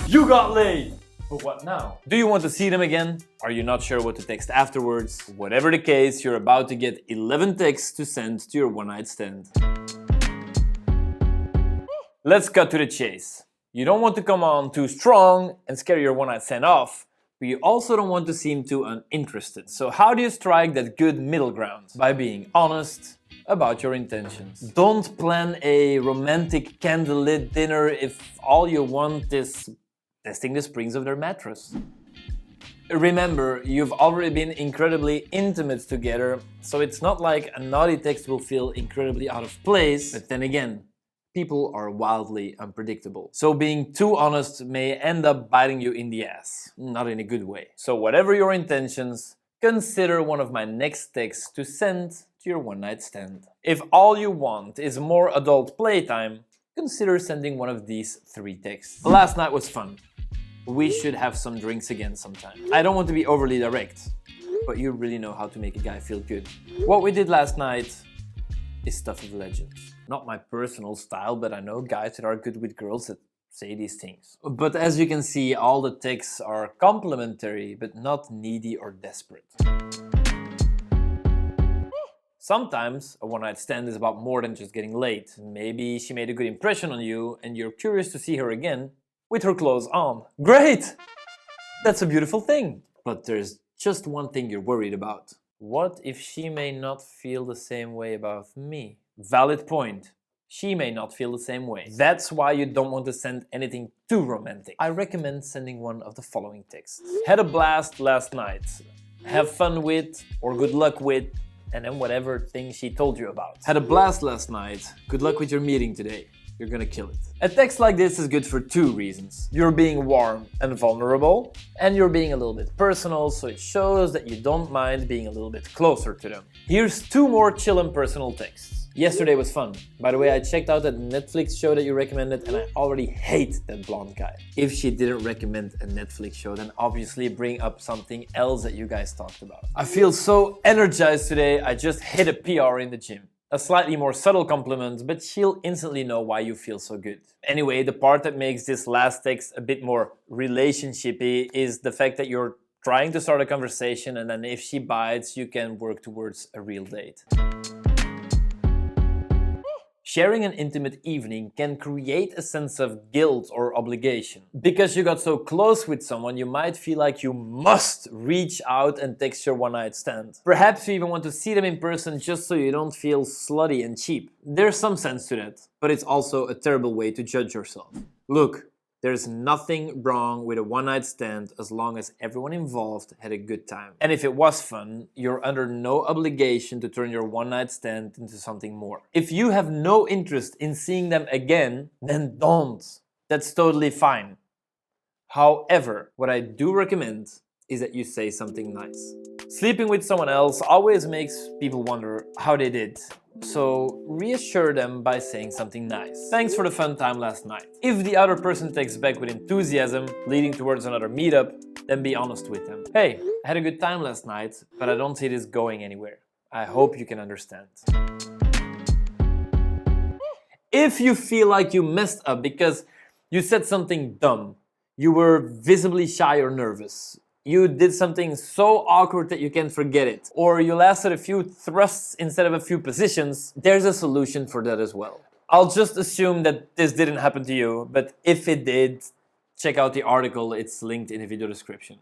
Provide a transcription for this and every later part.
You got laid! But what now? Do you want to see them again? Are you not sure what to text afterwards? Whatever the case, you're about to get 11 texts to send to your one-night stand. Let's cut to the chase. You don't want to come on too strong and scare your one-night stand off, but you also don't want to seem too uninterested. So how do you strike that good middle ground? By being honest about your intentions. Don't plan a romantic candlelit dinner if all you want is testing the springs of their mattress. Remember, you've already been incredibly intimate together, so it's not like a naughty text will feel incredibly out of place, but then again, people are wildly unpredictable. So being too honest may end up biting you in the ass, not in a good way. So whatever your intentions, consider one of my next texts to send to your one-night stand. If all you want is more adult playtime, consider sending one of these 3 texts. Last night was fun. We should have some drinks again sometime. I don't want to be overly direct, but you really know how to make a guy feel good. What we did last night is stuff of legends. Not my personal style, but I know guys that are good with girls that say these things. But as you can see, all the texts are complimentary, but not needy or desperate. Sometimes a one-night stand is about more than just getting laid. Maybe she made a good impression on you and you're curious to see her again with her clothes on. Great! That's a beautiful thing. But there's just one thing you're worried about. What if she may not feel the same way about me? Valid point. She may not feel the same way. That's why you don't want to send anything too romantic. I recommend sending one of the following texts. Had a blast last night. Have fun with, or good luck with, and then whatever thing she told you about. Had a blast last night. Good luck with your meeting today. You're gonna kill it. A text like this is good for 2 reasons. You're being warm and vulnerable, and you're being a little bit personal, so it shows that you don't mind being a little bit closer to them. Here's 2 more chill and personal texts. Yesterday was fun. By the way, I checked out that Netflix show that you recommended and I already hate that blonde guy. If she didn't recommend a Netflix show, then obviously bring up something else that you guys talked about. I feel so energized today, I just hit a PR in the gym. A slightly more subtle compliment, but she'll instantly know why you feel so good. Anyway, the part that makes this last text a bit more relationshipy is the fact that you're trying to start a conversation and then if she bites, you can work towards a real date. Sharing an intimate evening can create a sense of guilt or obligation. Because you got so close with someone, you might feel like you must reach out and text your one-night stand. Perhaps you even want to see them in person just so you don't feel slutty and cheap. There's some sense to that, but it's also a terrible way to judge yourself. Look, there's nothing wrong with a one-night stand as long as everyone involved had a good time. And if it was fun, you're under no obligation to turn your one-night stand into something more. If you have no interest in seeing them again, then don't. That's totally fine. However, what I do recommend is that you say something nice. Sleeping with someone else always makes people wonder how they did. So reassure them by saying something nice. Thanks for the fun time last night. If the other person texts back with enthusiasm, leading towards another meetup, then be honest with them. Hey, I had a good time last night, but I don't see this going anywhere. I hope you can understand. If you feel like you messed up because you said something dumb, you were visibly shy or nervous, you did something so awkward that you can't forget it, or you lasted a few thrusts instead of a few positions, there's a solution for that as well. I'll just assume that this didn't happen to you, but if it did, check out the article, it's linked in the video description.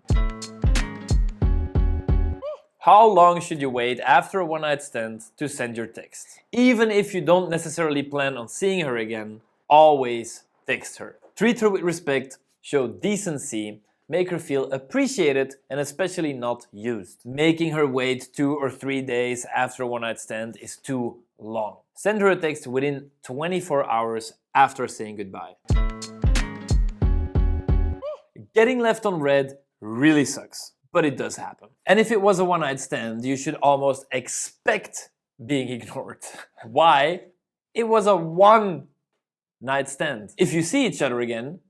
How long should you wait after a one-night stand to send your text? Even if you don't necessarily plan on seeing her again, always text her. Treat her with respect, show decency, make her feel appreciated and especially not used. Making her wait 2 or 3 days after a one-night stand is too long. Send her a text within 24 hours after saying goodbye. Getting left on red really sucks, but it does happen. And if it was a one-night stand, you should almost expect being ignored. Why? It was a one-night stand. If you see each other again,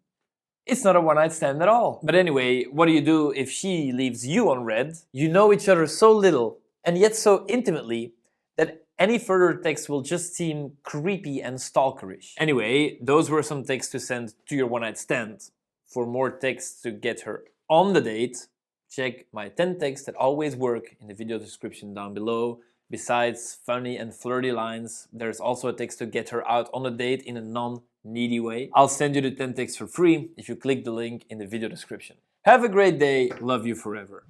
it's not a one-night stand at all. But anyway, what do you do if she leaves you on red? You know each other so little and yet so intimately that any further text will just seem creepy and stalkerish. Anyway, those were some texts to send to your one-night stand. for more texts to get her on the date, check my 10 texts that always work in the video description down below. Besides funny and flirty lines, there's also a text to get her out on a date in a non-needy way. I'll send you the 10 texts for free if you click the link in the video description. Have a great day. Love you forever.